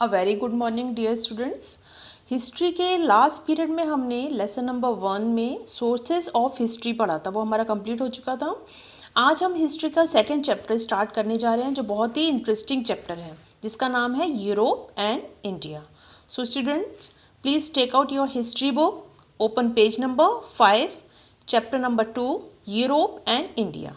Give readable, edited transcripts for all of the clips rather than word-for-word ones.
अ very good morning dear students. History के last period में हमने लेसन नंबर 1 में सोर्सेज ऑफ हिस्ट्री पढ़ा था, वो हमारा कंप्लीट हो चुका था। आज हम हिस्ट्री का सेकंड चैप्टर स्टार्ट करने जा रहे हैं, जो बहुत ही इंटरेस्टिंग चैप्टर है, जिसका नाम है Europe and India. So students, please take out your history book, open page number 5, chapter number 2, Europe and India.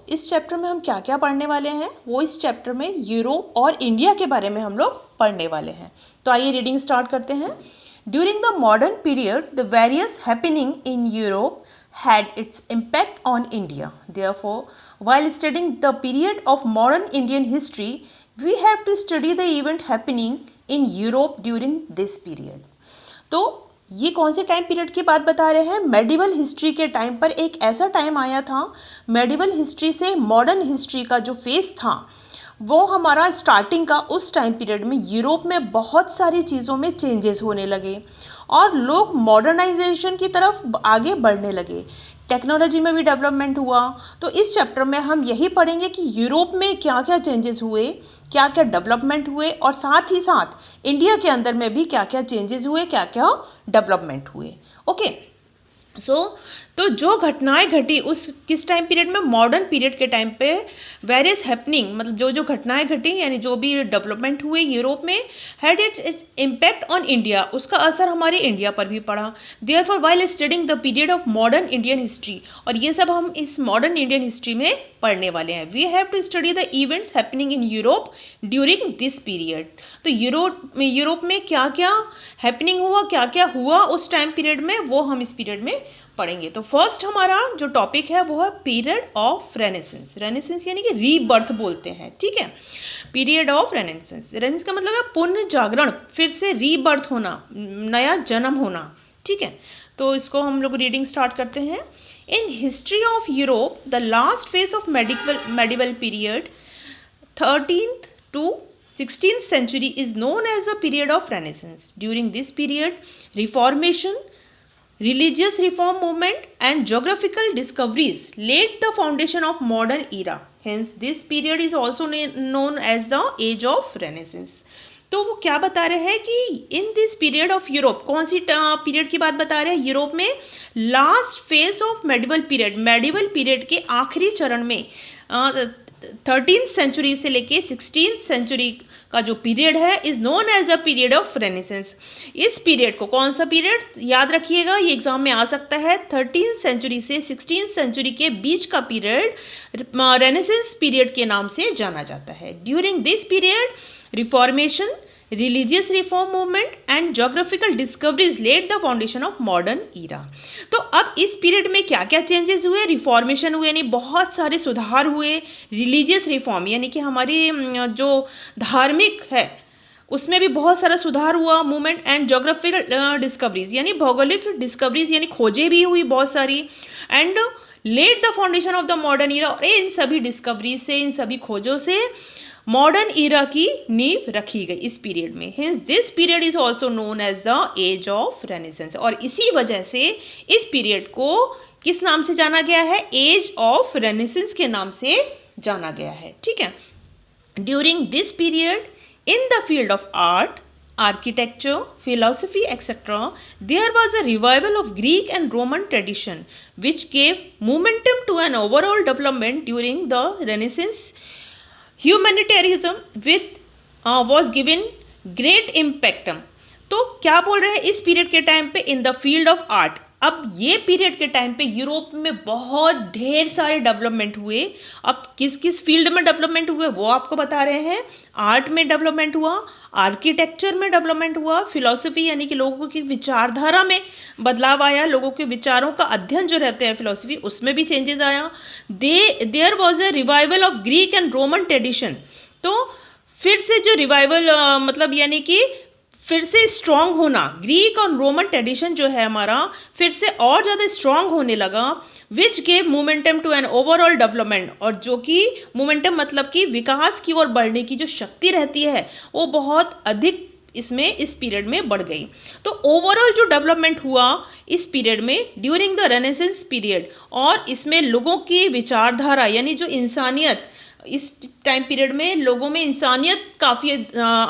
इस चैप्टर में हम क्या क्या पढ़ने वाले हैं, वो इस चैप्टर में यूरोप और इंडिया के बारे में हम लोग पढ़ने वाले हैं। तो आइए रीडिंग स्टार्ट करते हैं। During the modern period the various happening in Europe had its impact on India. Therefore, while studying the period of modern Indian history, we have to study the event happening in Europe during this period. तो ये कौन से time period की बात बता रहे हैं? Medieval history के टाइम पर एक ऐसा टाइम आया था, मेडिवल हिस्ट्री से मॉडर्न हिस्ट्री का जो फेस था वो हमारा स्टार्टिंग का, उस टाइम पीरियड में यूरोप में बहुत सारी चीज़ों में चेंजेस होने लगे और लोग मॉडर्नाइजेशन की तरफ आगे बढ़ने लगे, टेक्नोलॉजी में भी डेवलपमेंट हुआ। तो इस चैप्टर में हम यही पढ़ेंगे कि यूरोप में क्या क्या चेंजेस हुए, क्या क्या डेवलपमेंट हुए, और साथ ही साथ इंडिया के अंदर में भी क्या क्या चेंजेस हुए, क्या क्या डेवलपमेंट हुए। ओके, तो जो घटनाएं घटी उस किस टाइम पीरियड में, मॉडर्न पीरियड के टाइम पे वेरियस हैपनिंग, मतलब जो घटनाएं घटी यानी जो भी डेवलपमेंट हुए यूरोप में, had its impact on India, उसका असर हमारे इंडिया पर भी पड़ा। Therefore while studying the period of modern Indian history, और ये सब हम इस मॉडर्न इंडियन हिस्ट्री में पढ़ने वाले हैं। We have to study the events happening in Europe during this period. तो यूरोप में क्या क्या हैपनिंग हुआ, क्या क्या हुआ उस टाइम पीरियड में, वो हम इस पीरियड में पढ़ेंगे। तो फर्स्ट हमारा जो टॉपिक है वो है पीरियड ऑफ रेनेसेंस। रेनेसेंस यानी कि रीबर्थ बोलते हैं, ठीक है। पीरियड ऑफ रेनेसेंस, रेनेसेंस का मतलब है पुनः जागरण, फिर से रीबर्थ होना, नया जन्म होना, ठीक है। तो इसको हम लोग रीडिंग स्टार्ट करते हैं। In history of Europe the last phase of medieval period 13th to 16th century is known as the period of Renaissance. During this period, Reformation, religious reform movement and geographical discoveries laid the foundation of modern era. Hence this period is also known as the age of Renaissance. तो वो क्या बता रहे हैं कि in this period of Europe, कौन सी period की बात बता रहे हैं? यूरोप में last phase of medieval period, medieval period के आखिरी चरण में 13th सेंचुरी से लेके 16th सेंचुरी का जो पीरियड है is known as a period of renaissance. इस पीरियड को, कौन सा पीरियड याद रखिएगा, ये एग्जाम में आ सकता है, 13th सेंचुरी से 16th सेंचुरी के बीच का पीरियड रेनेसेंस पीरियड के नाम से जाना जाता है। During this period reformation, religious reform movement and geographical discoveries led the foundation of modern era. तो अब इस पीरियड में क्या क्या चेंजेस हुए? रिफॉर्मेशन हुए यानी बहुत सारे सुधार हुए, रिलीजियस रिफॉर्म यानी कि हमारी जो धार्मिक है उसमें भी बहुत सारा सुधार हुआ, मूवमेंट एंड जोग्राफिकल डिस्कवरीज यानी भौगोलिक डिस्कवरीज यानी खोजें भी हुई बहुत सारी, and led the foundation of the modern era. और इन सभी डिस्कवरीज से, इन सभी खोजों से मॉडर्न ईरा की नींव रखी गई इस पीरियड में। Hence this period is also known as the age of renaissance, और इसी वजह से इस पीरियड को किस नाम से जाना गया है? एज ऑफ रेनेसेंस के नाम से जाना गया है, ठीक है। During this period in the field of art, architecture, philosophy, etc., there was a revival of Greek and Roman tradition, which gave momentum to an overall development during the Renaissance. Humanitarianism was given great impact. तो क्या बोल रहे हैं इस period के time पे? In the field of art. अब ये पीरियड के टाइम पे यूरोप में बहुत ढेर सारे डेवलपमेंट हुए। अब किस किस फील्ड में डेवलपमेंट हुए वो आपको बता रहे हैं। आर्ट में डेवलपमेंट हुआ, आर्किटेक्चर में डेवलपमेंट हुआ, फिलॉसफी यानी कि लोगों की विचारधारा में बदलाव आया, लोगों के विचारों का अध्ययन जो रहते हैं फिलॉसफी, उसमें भी चेंजेस आया। There was a revival of Greek and Roman tradition. तो फिर से जो रिवाइवल मतलब यानी कि फिर से स्ट्रॉन्ग होना, ग्रीक और रोमन ट्रेडिशन जो है हमारा फिर से और ज़्यादा स्ट्रॉन्ग होने लगा, which gave momentum to an overall development, और जो कि मोमेंटम मतलब कि विकास की ओर बढ़ने की जो शक्ति रहती है वो बहुत अधिक इसमें इस पीरियड में बढ़ गई। तो ओवरऑल जो डेवलपमेंट हुआ इस पीरियड में ड्यूरिंग द रेनेसेंस पीरियड, और इसमें लोगों की विचारधारा यानी जो इंसानियत इस टाइम पीरियड में लोगों में इंसानियत काफ़ी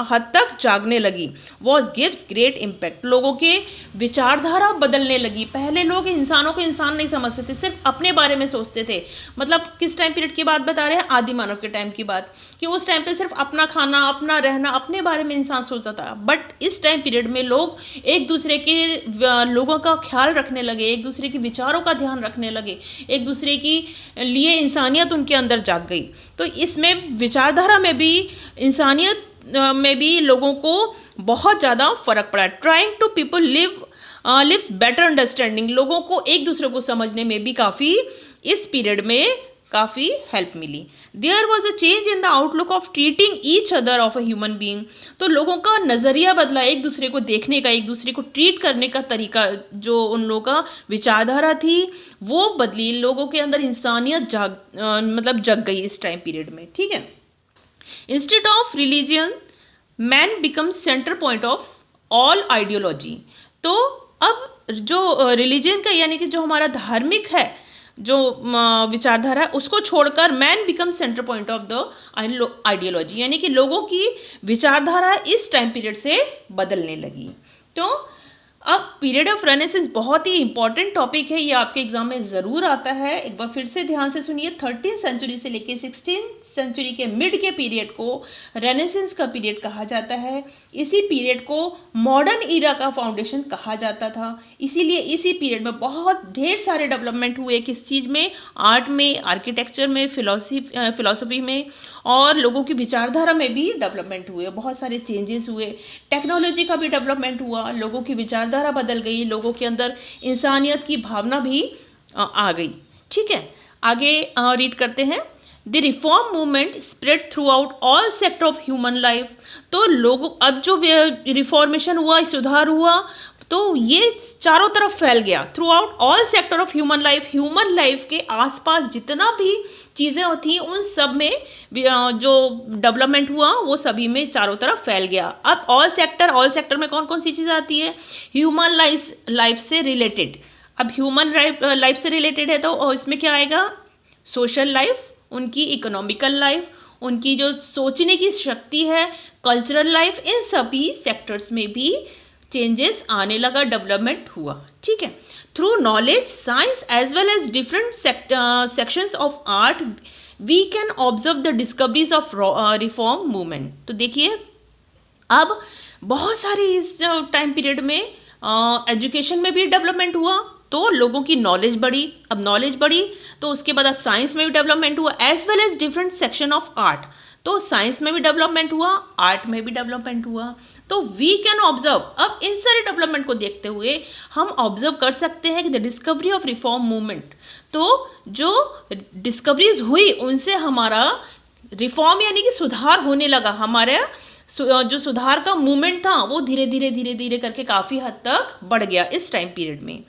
हद तक जागने लगी। वॉज गिव्स ग्रेट इम्पैक्ट, लोगों के विचारधारा बदलने लगी। पहले लोग इंसानों को इंसान नहीं समझते थे, सिर्फ अपने बारे में सोचते थे। मतलब किस टाइम पीरियड की बात बता रहे हैं? आदि मानव के टाइम की बात, कि उस टाइम पे सिर्फ अपना खाना, अपना रहना, अपने बारे में इंसान सोचता था। बट इस टाइम पीरियड में लोग एक दूसरे के लोगों का ख्याल रखने लगे, एक दूसरे के विचारों का ध्यान रखने लगे, एक दूसरे की लिए इंसानियत उनके अंदर जाग गई। तो इसमें विचारधारा में भी, इंसानियत में भी लोगों को बहुत ज़्यादा फर्क पड़ा। Trying to people lives better understanding, लोगों को एक दूसरे को समझने में भी काफ़ी इस पीरियड में काफ़ी हेल्प मिली। There was a change in the outlook of treating each other of a human being, तो लोगों का नज़रिया बदला, एक दूसरे को देखने का, एक दूसरे को ट्रीट करने का तरीका, जो उन लोगों का विचारधारा थी वो बदली। लोगों के अंदर इंसानियत मतलब जग गई इस टाइम पीरियड में। ठीक है। Instead of religion man becomes centre point of all ideology, तो अब जो रिलीजन का यानी कि जो हमारा धार्मिक है, जो विचारधारा है, उसको छोड़कर man become centre point of the ideology, यानी कि लोगों की विचारधारा इस टाइम पीरियड से बदलने लगी। तो अब पीरियड ऑफ रेनेसेंस बहुत ही इंपॉर्टेंट टॉपिक है, ये आपके एग्जाम में ज़रूर आता है। एक बार फिर से ध्यान से सुनिए। 13वीं सेंचुरी से लेके 16वीं सेंचुरी के मिड के पीरियड को रेनेसेंस का पीरियड कहा जाता है। इसी पीरियड को मॉडर्न ईरा का फाउंडेशन कहा जाता था। इसीलिए इसी पीरियड में बहुत ढेर सारे डेवलपमेंट हुए। किस चीज़ में? आर्ट में, आर्किटेक्चर में, फिलॉसफी में, और लोगों की विचारधारा में भी डेवलपमेंट हुए। बहुत सारे चेंजेस हुए। टेक्नोलॉजी का भी डेवलपमेंट हुआ, लोगों की विचारधारा बदल गई, लोगों के अंदर इंसानियत की भावना भी आ गई। ठीक है, आगे रीड करते हैं। The reform movement spread through out all sector of human life, तो लोग अब जो रिफॉर्मेशन हुआ, सुधार हुआ, तो ये चारों तरफ फैल गया। Through out all sector of human life, human life के आसपास जितना भी चीज़ें होती हैं उन सब में जो डेवलपमेंट हुआ वो सभी में चारों तरफ फैल गया। अब ऑल सेक्टर में कौन कौन सी चीज़ें आती है? ह्यूमन लाइफ से रिलेटेड। अब ह्यूमन लाइफ से रिलेटेड है तो इसमें क्या आएगा? सोशल लाइफ, उनकी इकोनॉमिकल लाइफ, उनकी जो सोचने की शक्ति है, कल्चरल लाइफ, इन सभी सेक्टर्स में भी चेंजेस आने लगा, डेवलपमेंट हुआ। ठीक है। Through knowledge, science as well as different sections of art we can observe the discoveries of reform movement. तो देखिए अब बहुत सारी इस टाइम पीरियड में एजुकेशन में भी डेवलपमेंट हुआ, तो लोगों की नॉलेज बढ़ी। अब नॉलेज बढ़ी तो उसके बाद अब साइंस में भी डेवलपमेंट हुआ, as well as different section of art, तो साइंस में भी डेवलपमेंट हुआ, आर्ट में भी डेवलपमेंट हुआ। तो वी कैन ऑब्जर्व, अब इन सारे डेवलपमेंट को देखते हुए हम ऑब्जर्व कर सकते हैं कि the discovery of reform movement, तो जो डिस्कवरीज हुई उनसे हमारा रिफॉर्म यानी कि सुधार होने लगा। हमारे जो सुधार का मूवमेंट था वो धीरे धीरे करके काफ़ी हद तक बढ़ गया इस टाइम पीरियड में।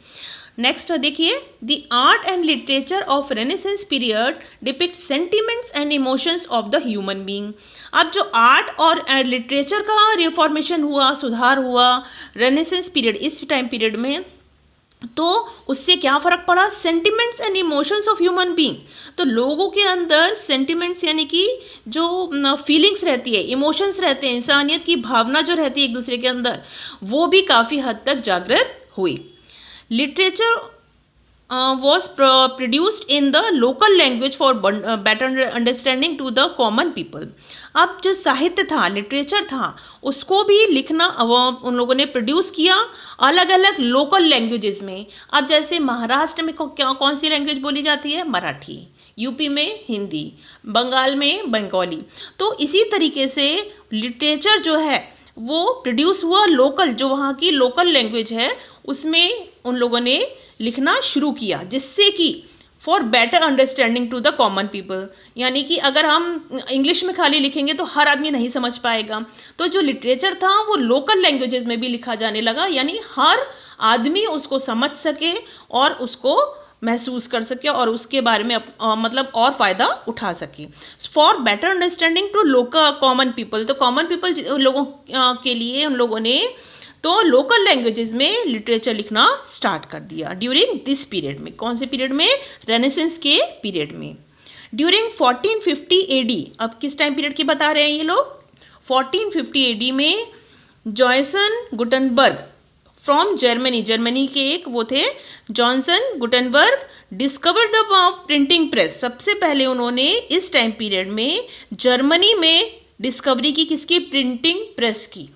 नेक्स्ट देखिए, the art and literature of renaissance period depict sentiments and emotions of the human being. अब जो आर्ट और लिटरेचर का रिफॉर्मेशन हुआ, सुधार हुआ रेनेसेंस पीरियड, इस टाइम पीरियड में, तो उससे क्या फ़र्क पड़ा? Sentiments and emotions of human being, तो लोगों के अंदर सेंटिमेंट्स यानी कि जो फीलिंग्स रहती है, इमोशंस रहते हैं, इंसानियत की भावना जो रहती है एक दूसरे के अंदर, वो भी काफ़ी हद तक जागृत हुई। Literature was produced in the local language for better understanding to the common people। अब जो साहित्य था, लिटरेचर था, उसको भी लिखना उन लोगों ने प्रोड्यूस किया अलग अलग लोकल लैंग्वेजेस में। अब जैसे महाराष्ट्र में कौन सी लैंग्वेज बोली जाती है? मराठी, यूपी में हिंदी, बंगाल में बंगाली। तो इसी तरीके से लिटरेचर जो है वो प्रोड्यूस हुआ लोकल, जो वहाँ की लोकल लैंग्वेज है उसमें उन लोगों ने लिखना शुरू किया, जिससे कि for better understanding to the common people, यानी कि अगर हम इंग्लिश में खाली लिखेंगे तो हर आदमी नहीं समझ पाएगा। तो जो लिटरेचर था वो लोकल लैंग्वेजेस में भी लिखा जाने लगा, यानी हर आदमी उसको समझ सके और उसको महसूस कर सके और उसके बारे में मतलब और फ़ायदा उठा सके। For better understanding to local common people, तो कॉमन पीपल लोगों के लिए उन लोगों ने तो लोकल लैंग्वेजेस में लिटरेचर लिखना स्टार्ट कर दिया ड्यूरिंग दिस पीरियड में। कौन से पीरियड में? रेनेसेंस के पीरियड में। ड्यूरिंग 1450 एडी, अब किस टाइम पीरियड की बता रहे हैं ये लोग, 1450 एडी में जॉयसन गुटनबर्ग फ्रॉम जर्मनी, जर्मनी के एक वो थे Johnson Gutenberg, discover the printing press. सबसे पहले उन्होंने इस टाइम पीरियड में जर्मनी में डिस्कवरी की, किसकी, प्रिंटिंग प्रेस की।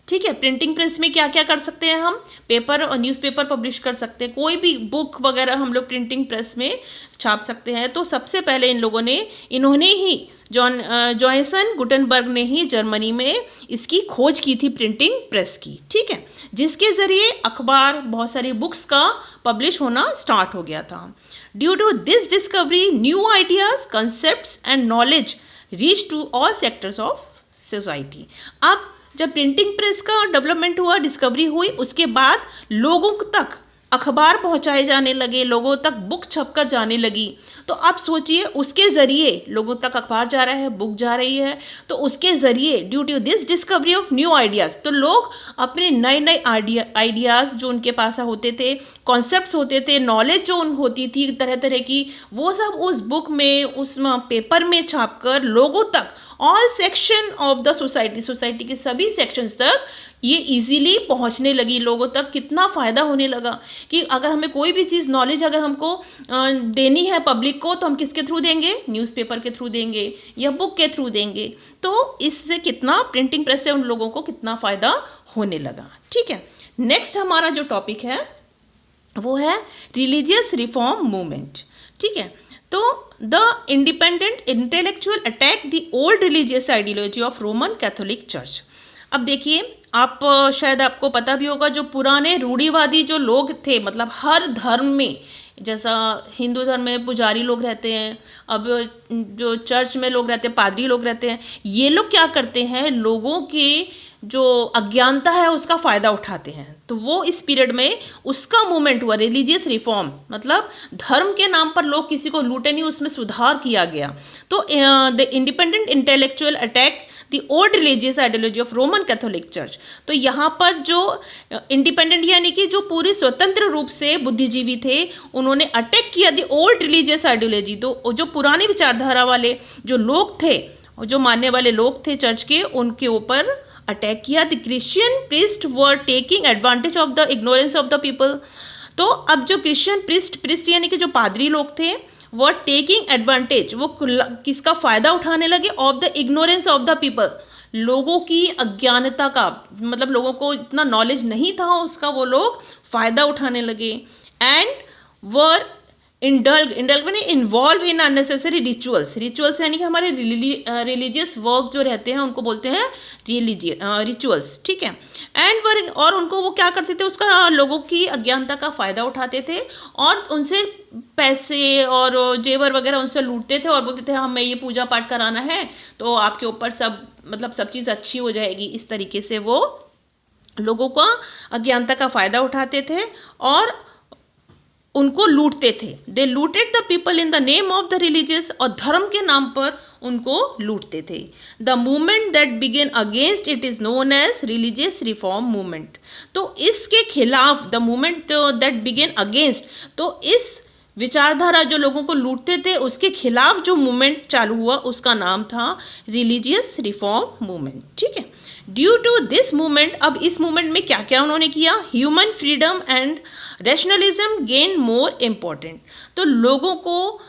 ठीक है, प्रिंटिंग प्रेस में क्या क्या कर सकते हैं हम, पेपर और न्यूज़पेपर पब्लिश कर सकते हैं, कोई भी बुक वगैरह हम लोग प्रिंटिंग प्रेस में छाप सकते हैं। तो सबसे पहले इन्होंने ही जॉयसन गुटनबर्ग ने ही जर्मनी में इसकी खोज की थी, प्रिंटिंग प्रेस की। ठीक है, जिसके ज़रिए अखबार, बहुत सारी बुक्स का पब्लिश होना स्टार्ट हो गया था। Due to this discovery new ideas, concepts and knowledge reach to all sectors of society. अब जब प्रिंटिंग प्रेस का डेवलपमेंट हुआ, डिस्कवरी हुई, उसके बाद लोगों तक अखबार पहुंचाए जाने लगे, लोगों तक बुक छपकर जाने लगी। तो आप सोचिए, उसके ज़रिए लोगों तक अखबार जा रहा है, बुक जा रही है, तो उसके ज़रिए due to this discovery of new ideas, तो लोग अपने नए नए आइडियाज़ जो उनके पास होते थे, कॉन्सेप्ट्स होते थे, नॉलेज जो होती थी तरह तरह की, वो सब उस बुक में, उस पेपर में छाप कर लोगों तक, all section of the society, society के सभी सेक्शंस तक ये इजीली पहुंचने लगी लोगों तक। कितना फ़ायदा होने लगा कि अगर हमें कोई भी चीज़, नॉलेज अगर हमको देनी है पब्लिक को, तो हम किसके थ्रू देंगे, न्यूज़पेपर के थ्रू देंगे या बुक के थ्रू देंगे। तो इससे कितना, प्रिंटिंग प्रेस से उन लोगों को कितना फ़ायदा होने लगा। ठीक है, नेक्स्ट हमारा जो टॉपिक है वो है रिलीजियस रिफॉर्म मूवमेंट। ठीक है, तो the independent intellectual attack the old religious ideology of Roman Catholic church. अब देखिए, आप शायद आपको पता भी होगा, जो पुराने रूढ़िवादी जो लोग थे, मतलब हर धर्म में, जैसा हिंदू धर्म में पुजारी लोग रहते हैं, अब जो चर्च में लोग रहते हैं, पादरी लोग रहते हैं, ये लोग क्या करते हैं, लोगों की जो अज्ञानता है उसका फ़ायदा उठाते हैं। तो वो इस पीरियड में उसका मूवमेंट हुआ, रिलीजियस रिफॉर्म, मतलब धर्म के नाम पर लोग किसी को लूटे नहीं, उसमें सुधार किया गया। तो the independent intellectual attack the old religious ideology of Roman Catholic church. तो यहाँ पर जो इंडिपेंडेंट यानी कि जो पूरी स्वतंत्र रूप से बुद्धिजीवी थे, उन्होंने अटैक किया द ओल्ड रिलीजियस आइडियोलॉजी। तो जो पुरानी विचारधारा वाले जो लोग थे, जो मानने वाले लोग थे चर्च के, उनके ऊपर अटैक किया। The Christian priest were taking advantage of the ignorance of the people. तो अब जो क्रिश्चियन प्रीस्ट यानी कि जो पादरी लोग थे, वो टेकिंग एडवांटेज, वो किसका फ़ायदा उठाने लगे, of the ignorance of the people, लोगों की अज्ञानता का, मतलब लोगों को इतना नॉलेज नहीं था उसका, वो लोग फ़ायदा उठाने लगे। एंड वर इंडल्ग मैंने इन्वॉल्व इन अननेसेसरी रिचुअल्स यानी कि हमारे रिलीजियस वर्क जो रहते हैं उनको बोलते हैं रिचुअल्स। ठीक है, एंड और उनको वो क्या करते थे, उसका लोगों की अज्ञानता का फ़ायदा उठाते थे और उनसे पैसे और जेवर वगैरह उनसे लूटते थे और बोलते थे हमें ये पूजा पाठ कराना है तो आपके ऊपर सब चीज़ अच्छी हो जाएगी। इस तरीके से वो लोगों का अज्ञानता का फ़ायदा उठाते थे और उनको लूटते थे। They looted the people in the name of the religious, और धर्म के नाम पर उनको लूटते थे। The movement that began against it is known as religious reform movement. तो इसके खिलाफ, the movement that began against, तो इस विचारधारा जो लोगों को लूटते थे उसके खिलाफ जो मूवमेंट चालू हुआ उसका नाम था रिलीजियस रिफॉर्म मूवमेंट। ठीक है, ड्यू टू दिस मूवमेंट, अब इस मूवमेंट में क्या क्या उन्होंने किया, human freedom and rationalism gain more important. तो लोगों को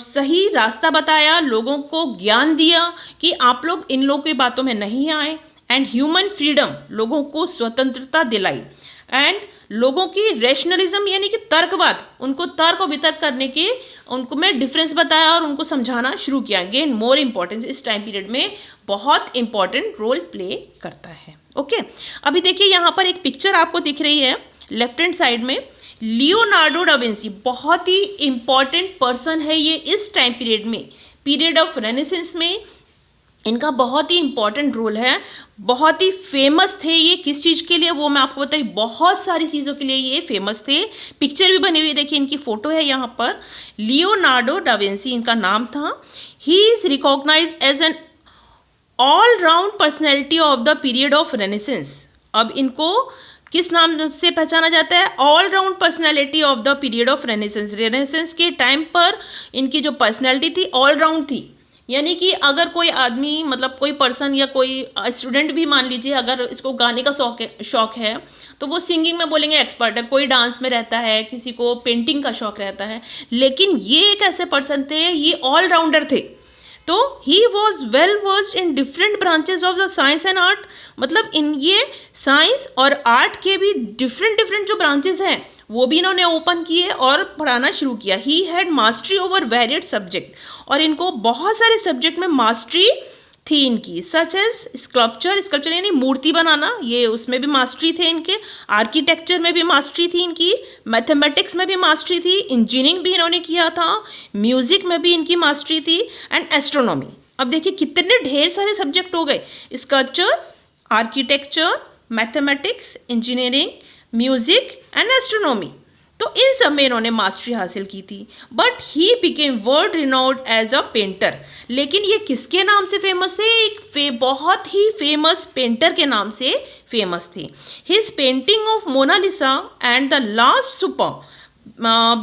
सही रास्ता बताया, लोगों को ज्ञान दिया कि आप लोग इन लोगों की बातों में नहीं आए। एंड ह्यूमन फ्रीडम, लोगों को स्वतंत्रता दिलाई। एंड लोगों की रैशनलिज्म यानी कि तर्कवाद, उनको तर्क और वितर्क करने के उनको में डिफरेंस बताया और उनको समझाना शुरू किया। गेन मोर इम्पोर्टेंस, इस टाइम पीरियड में बहुत इंपॉर्टेंट रोल प्ले करता है। ओके, अभी देखिए यहाँ पर एक पिक्चर आपको दिख रही है लेफ्ट हैंड साइड में, लियोनार्डो डा विंसी, बहुत ही इंपॉर्टेंट पर्सन है ये इस टाइम पीरियड में, पीरियड ऑफ रेनेसेंस में इनका बहुत ही इंपॉर्टेंट रोल है। बहुत ही फेमस थे ये, किस चीज़ के लिए वो मैं आपको बताई, बहुत सारी चीज़ों के लिए ये फेमस थे। पिक्चर भी बनी हुई, देखिए इनकी फ़ोटो है यहाँ पर, लियोनार्डो डा विंसी इनका नाम था। He is recognized as an all round personality of the period of renaissance. अब इनको किस नाम से पहचाना जाता है? All round personality of the period of renaissance. Renaissance के टाइम पर इनकी जो पर्सनैलिटी थी ऑल राउंड थी, यानी कि अगर कोई आदमी मतलब कोई पर्सन या कोई स्टूडेंट भी मान लीजिए अगर इसको गाने का शौक है तो वो सिंगिंग में बोलेंगे एक्सपर्ट है, कोई डांस में रहता है, किसी को पेंटिंग का शौक रहता है, लेकिन ये एक ऐसे पर्सन थे, ये ऑल राउंडर थे। तो he was well versed in different branches of the science and art, मतलब इन ये साइंस और आर्ट के भी डिफरेंट जो ब्रांचेज हैं वो भी इन्होंने ओपन किए और पढ़ाना शुरू किया। He had mastery over varied subject, और इनको बहुत सारे सब्जेक्ट में मास्टरी थी इनकी, सच एज स्कल्पचर यानी मूर्ति बनाना, ये उसमें भी मास्टरी थे इनके, आर्किटेक्चर में भी मास्टरी थी इनकी, मैथमेटिक्स में भी मास्टरी थी, इंजीनियरिंग भी इन्होंने किया था, म्यूजिक में भी इनकी मास्टरी थी, एंड एस्ट्रोनॉमी। अब देखिए कितने ढेर सारे सब्जेक्ट हो गए, sculpture, architecture, mathematics, engineering, music and astronomy. तो इन सब में इन्होंने मास्टरी हासिल की थी। But he became world renowned as a painter, लेकिन ये किसके नाम से फेमस थे? एक बहुत ही फेमस पेंटर के नाम से फेमस थे। His painting of Mona Lisa and the last supper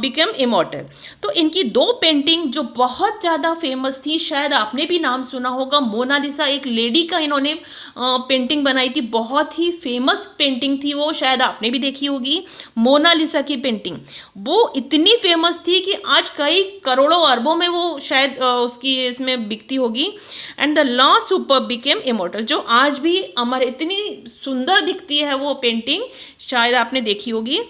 become immortal. तो इनकी दो पेंटिंग जो बहुत ज़्यादा फेमस थी, शायद आपने भी नाम सुना होगा, मोनालिसा एक लेडी का इन्होंने पेंटिंग बनाई थी, बहुत ही फेमस पेंटिंग थी वो, शायद आपने भी देखी होगी मोनालिसा की पेंटिंग। वो इतनी फेमस थी कि आज कई करोड़ों अरबों में वो शायद उसकी इसमें बिकती होगी। And the last super became immortal, जो आज भी अमर, इतनी सुंदर दिखती है वो पेंटिंग, शायद आपने देखी होगी।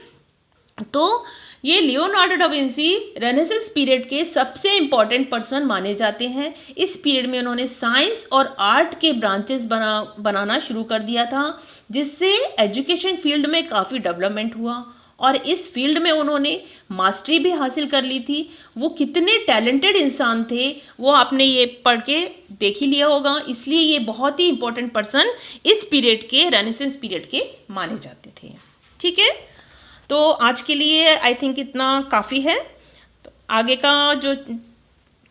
तो ये Leonardo da Vinci renaissance period के सबसे इम्पॉर्टेंट पर्सन माने जाते हैं। इस पीरियड में उन्होंने साइंस और आर्ट के ब्रांचेस बनाना शुरू कर दिया था, जिससे एजुकेशन फील्ड में काफ़ी डेवलपमेंट हुआ, और इस फील्ड में उन्होंने मास्टरी भी हासिल कर ली थी। वो कितने टैलेंटेड इंसान थे वो आपने ये पढ़ के देख ही लिया होगा, इसलिए ये बहुत ही इम्पोर्टेंट पर्सन इस पीरियड के, रेनेसेंस पीरियड के माने जाते थे। ठीक है, तो आज के लिए आई थिंक इतना काफ़ी है। तो आगे का जो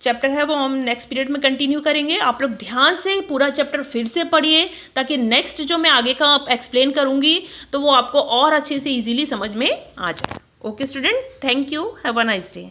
चैप्टर है वो हम नेक्स्ट पीरियड में कंटिन्यू करेंगे। आप लोग ध्यान से पूरा चैप्टर फिर से पढ़िए, ताकि नेक्स्ट जो मैं आगे का एक्सप्लेन करूँगी तो वो आपको और अच्छे से इजीली समझ में आ जाए। Okay student, thank you, have a nice day.